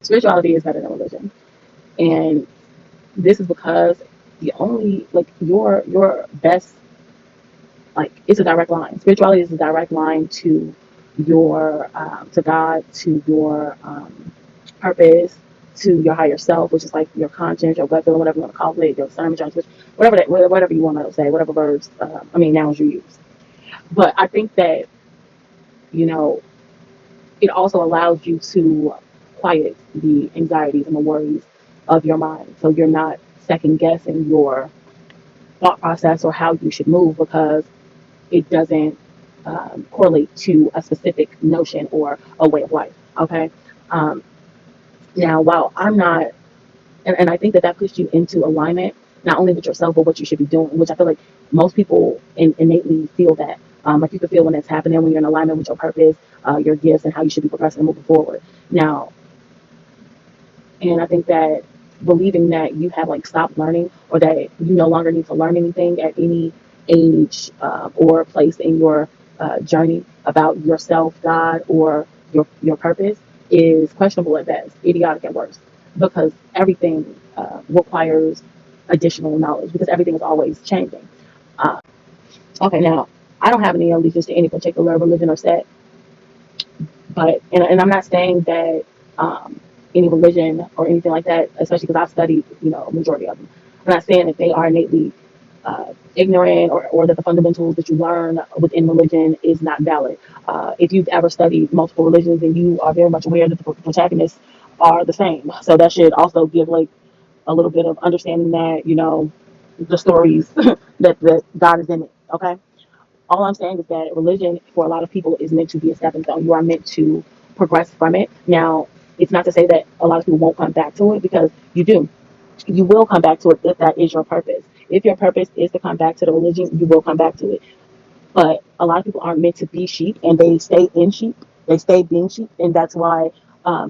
Spirituality is better than religion. And this is because the only, like, your best, like, it's a direct line. Spirituality is a direct line to your to God, to your purpose, to your higher self, which is like your conscience, your gut feeling, whatever you want to call it, your discernment, your intuition, whatever you want to say, whatever verbs, nouns you use. But I think that, you know, it also allows you to quiet the anxieties and the worries of your mind, so you're not second guessing your thought process or how you should move, because it doesn't correlate to a specific notion or a way of life. Okay. Um, Now, while I'm not, and I think that that puts you into alignment, not only with yourself, but what you should be doing, which I feel like most people innately feel that. Like you can feel when it's happening, when you're in alignment with your purpose, your gifts, and how you should be progressing and moving forward. Now, and I think that believing that you have like stopped learning, or that you no longer need to learn anything at any age or place in your journey about yourself, God, or your purpose is questionable at best, idiotic at worst, because everything requires additional knowledge, because everything is always changing. Uh, okay, now I don't have any allegiance to any particular religion or sect, but and I'm not saying that any religion or anything like that, especially because I've studied, a majority of them. I'm not saying that they are innately ignorant, or that the fundamentals that you learn within religion is not valid. If you've ever studied multiple religions, then you are very much aware that the protagonists are the same. So that should also give like a little bit of understanding that, the stories that God is in it. Okay. All I'm saying is that religion for a lot of people is meant to be a stepping stone. You are meant to progress from it. Now, it's not to say that a lot of people won't come back to it, because you do. You will come back to it if that is your purpose. If your purpose is to come back to the religion, you will come back to it. But a lot of people aren't meant to be sheep, and they stay in sheep. They stay being sheep, and that's why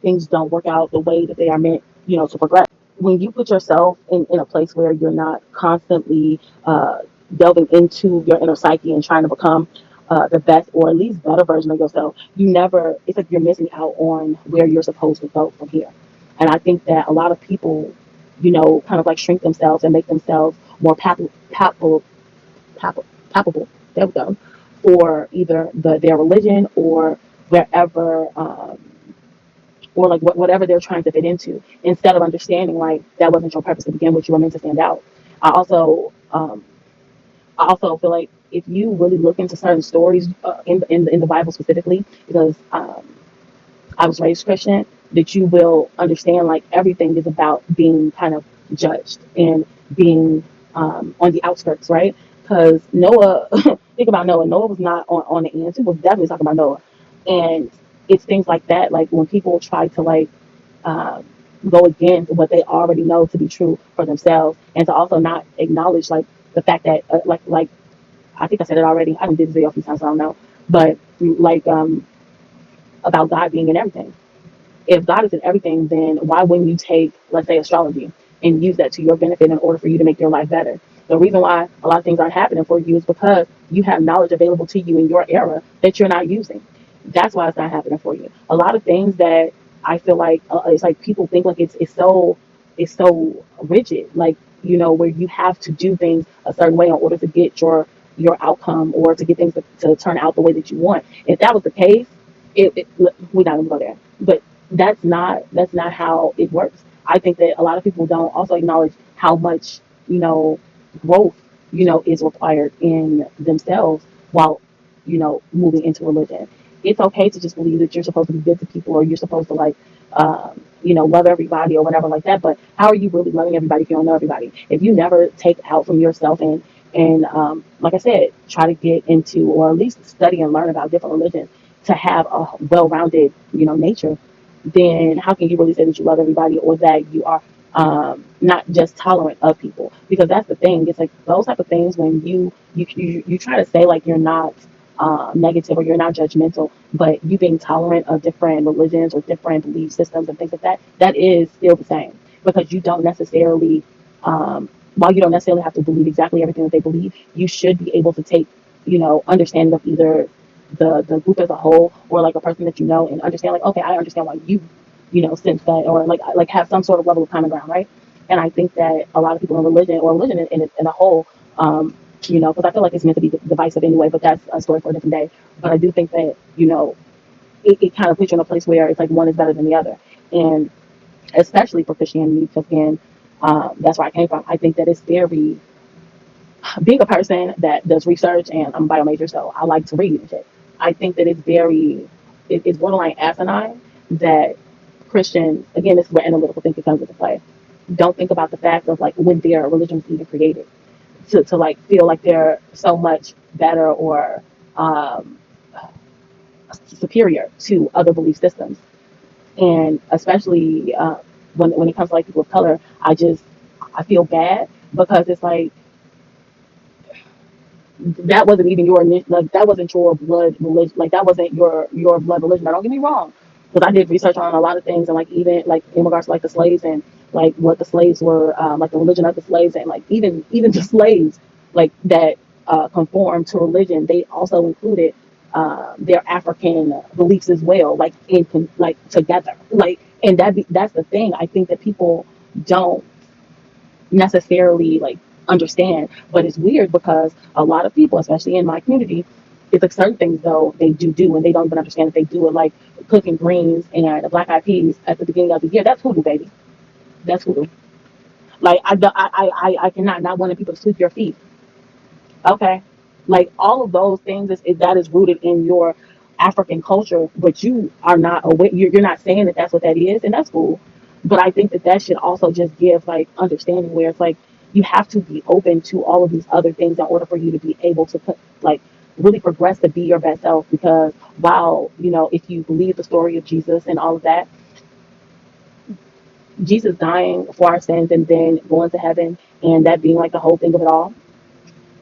things don't work out the way that they are meant, to progress. When you put yourself in a place where you're not constantly delving into your inner psyche and trying to become the best, or at least better version of yourself, it's like you're missing out on where you're supposed to go from here. And I think that a lot of people, kind of like shrink themselves and make themselves more palpable, there we go, for either their religion, or wherever, or like whatever they're trying to fit into, instead of understanding like that wasn't your purpose to begin with. You were meant to stand out. I also, I also feel like if you really look into certain stories in the Bible specifically, because I was raised Christian, that you will understand like everything is about being kind of judged and being on the outskirts, right? Because Noah, think about Noah. Noah was not on the end. People definitely talking about Noah, and it's things like that. Like when people try to like um, go against what they already know to be true for themselves, and to also not acknowledge like the fact that like I think I said it already. I did this video a few times, so I don't know, but like about God being in everything. If God is in everything, then why wouldn't you take, let's say, astrology and use that to your benefit in order for you to make your life better? The reason why a lot of things aren't happening for you is because you have knowledge available to you in your era that you're not using. That's why it's not happening for you. A lot of things that I feel like it's like people think like it's so rigid, like where you have to do things a certain way in order to get your outcome, or to get things to turn out the way that you want. If that was the case, we're not gonna go there. But that's not how it works. I think that a lot of people don't also acknowledge how much growth is required in themselves while moving into religion. It's okay to just believe that you're supposed to be good to people, or you're supposed to like love everybody or whatever like that. But how are you really loving everybody if you don't know everybody? If you never take out from yourself and like I said, try to get into, or at least study and learn about different religions, to have a well-rounded nature, then how can you really say that you love everybody, or that you are not just tolerant of people? Because that's the thing. It's like those type of things, when you try to say like you're not negative, or you're not judgmental, but you being tolerant of different religions or different belief systems and things like that, that is still the same, because you don't necessarily while you don't necessarily have to believe exactly everything that they believe, you should be able to take understanding of either the group as a whole, or like a person that and understand like, okay, I understand why you since that, or like have some sort of level of common ground, right? And I think that a lot of people in religion, or religion in a whole, because I feel like it's meant to be divisive anyway, but that's a story for a different day. But I do think that it kind of puts you in a place where it's like one is better than the other, and especially for Christianity, because again, that's where I came from. I think that it's very, being a person that does research, and I'm a bio major, so I like to read and shit. I think that it's borderline asinine that Christians, again, this is where analytical thinking comes into play, don't think about the fact of like when their religion was even created, to like feel like they're so much better or um, superior to other belief systems. And especially when it comes to like people of color, I feel bad because it's like that wasn't even like that wasn't your blood religion, like that wasn't your blood religion. Now don't get me wrong, because I did research on a lot of things, and like even like in regards to like the slaves, and like what the slaves were, like the religion of the slaves, and like even the slaves like that conformed to religion, they also included their African beliefs as well, like like together, like, and that's the thing. I think that people don't necessarily like understand. But it's weird because a lot of people, especially in my community, it's like certain things though they do and they don't even understand that they do it, like cooking greens and the black eyed peas at the beginning of the year. That's hoodoo, baby. That's hoodoo. Like I cannot not wanting people to sweep your feet. Okay, like all of those things that is rooted in your African culture, but you are not aware. You're not saying that that's what that is, and that's cool. But I think that that should also just give like understanding where it's like you have to be open to all of these other things in order for you to be able to like really progress to be your best self. Because while if you believe the story of Jesus and all of that, Jesus dying for our sins and then going to heaven, and that being like the whole thing of it all,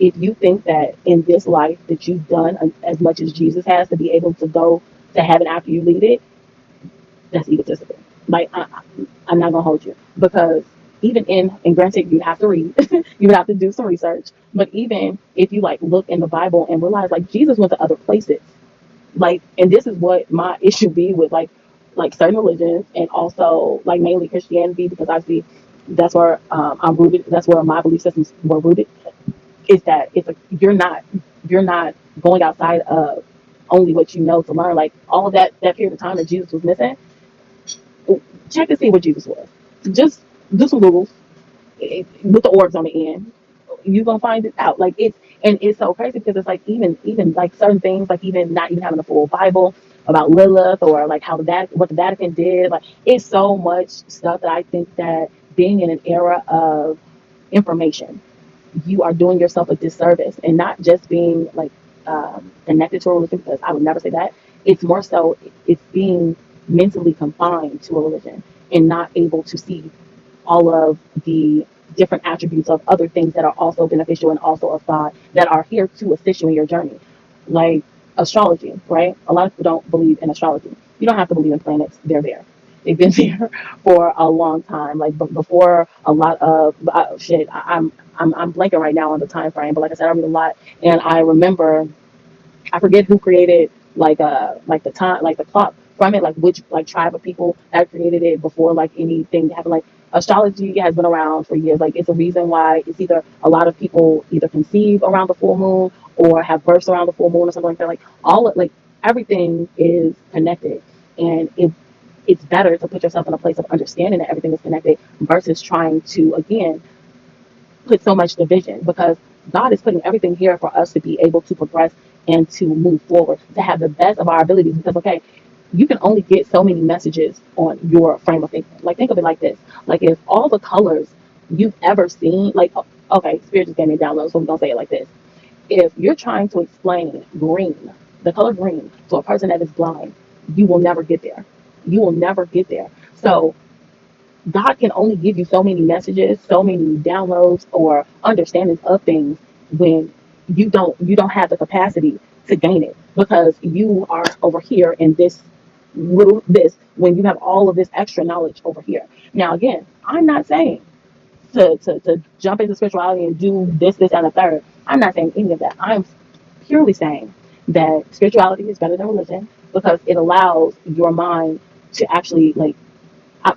if you think that in this life that you've done as much as Jesus has to be able to go to heaven after you leave it, that's egotistical. Like I'm not gonna hold you, because even and granted you have to read, you have to do some research, but even if you like look in the Bible and realize like Jesus went to other places, like, and this is what my issue be with like certain religions, and also like mainly Christianity, because I see that's where I'm rooted. That's where my belief systems were rooted, is that it's like you're not going outside of only what you know to learn. Like all of that period of time that Jesus was missing, check to see what Jesus was. Just do some Googles with the orbs on the end. You're gonna find it out. Like it's so crazy because it's like even like certain things, like even not even having a full Bible about Lilith, or like how what the Vatican did. Like it's so much stuff that I think that being in an era of information, you are doing yourself a disservice, and not just being like connected to a religion, because I would never say that. It's more so it's being mentally confined to a religion and not able to see all of the different attributes of other things that are also beneficial and also of God, that are here to assist you in your journey. Like astrology, right? A lot of people don't believe in astrology. You don't have to believe in planets, they're there. They've been there for a long time. Like before a lot of shit. I'm blanking right now on the time frame, but like I said, I read a lot, and I remember I forget who created like the time, like the clock from it, like which like tribe of people that created it before like anything happened. Like astrology has been around for years. Like it's a reason why it's either a lot of people either conceive around the full moon or have births around the full moon or something like that. Like all like everything is connected, and it's better to put yourself in a place of understanding that everything is connected versus trying to again put so much division, because God is putting everything here for us to be able to progress and to move forward, to have the best of our abilities. Because, okay, you can only get so many messages on your frame of thinking. Like, think of it like this. Like, if all the colors you've ever seen, like, okay, Spirit just gave me a download, so we're going to say it like this. If you're trying to explain green, the color green, to a person that is blind, you will never get there. You will never get there. So, God can only give you so many messages, so many downloads or understandings of things when you don't have the capacity to gain it, because you are over here in this little this, when you have all of this extra knowledge over here. Now again, I'm not saying to jump into spirituality and do this, and a third. I'm not saying any of that. I'm purely saying that spirituality is better than religion because it allows your mind to actually like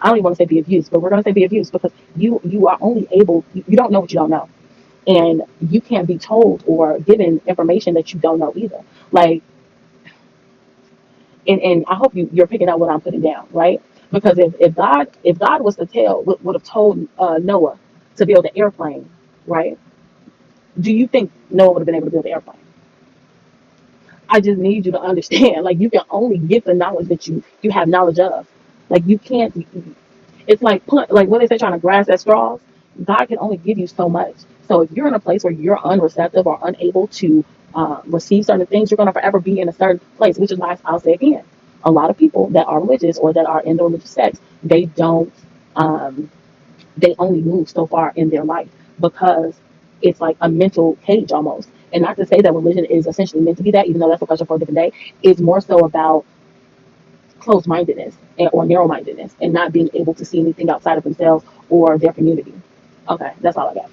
I don't even want to say be of use, but we're going to say be of use because you are only able, you don't know what you don't know. And you can't be told or given information that you don't know either. Like, and I hope you're picking up what I'm putting down, right? Because if God was to tell would have told Noah to build an airplane, right? Do you think Noah would have been able to build an airplane? I just need you to understand, like you can only get the knowledge that you have knowledge of. Like you can't. It's like like what they say, trying to grasp at straws. God can only give you so much. So if you're in a place where you're unreceptive or unable to receive certain things, you're going to forever be in a certain place. Which is why I'll say again, a lot of people that are religious or that are in the religious sects, they don't. Um, they only move so far in their life because it's like a mental cage almost. And not to say that religion is essentially meant to be that, even though that's a question for a different day. It's more so about closed mindedness or narrow mindedness and not being able to see anything outside of themselves or their community. Okay, that's all I got.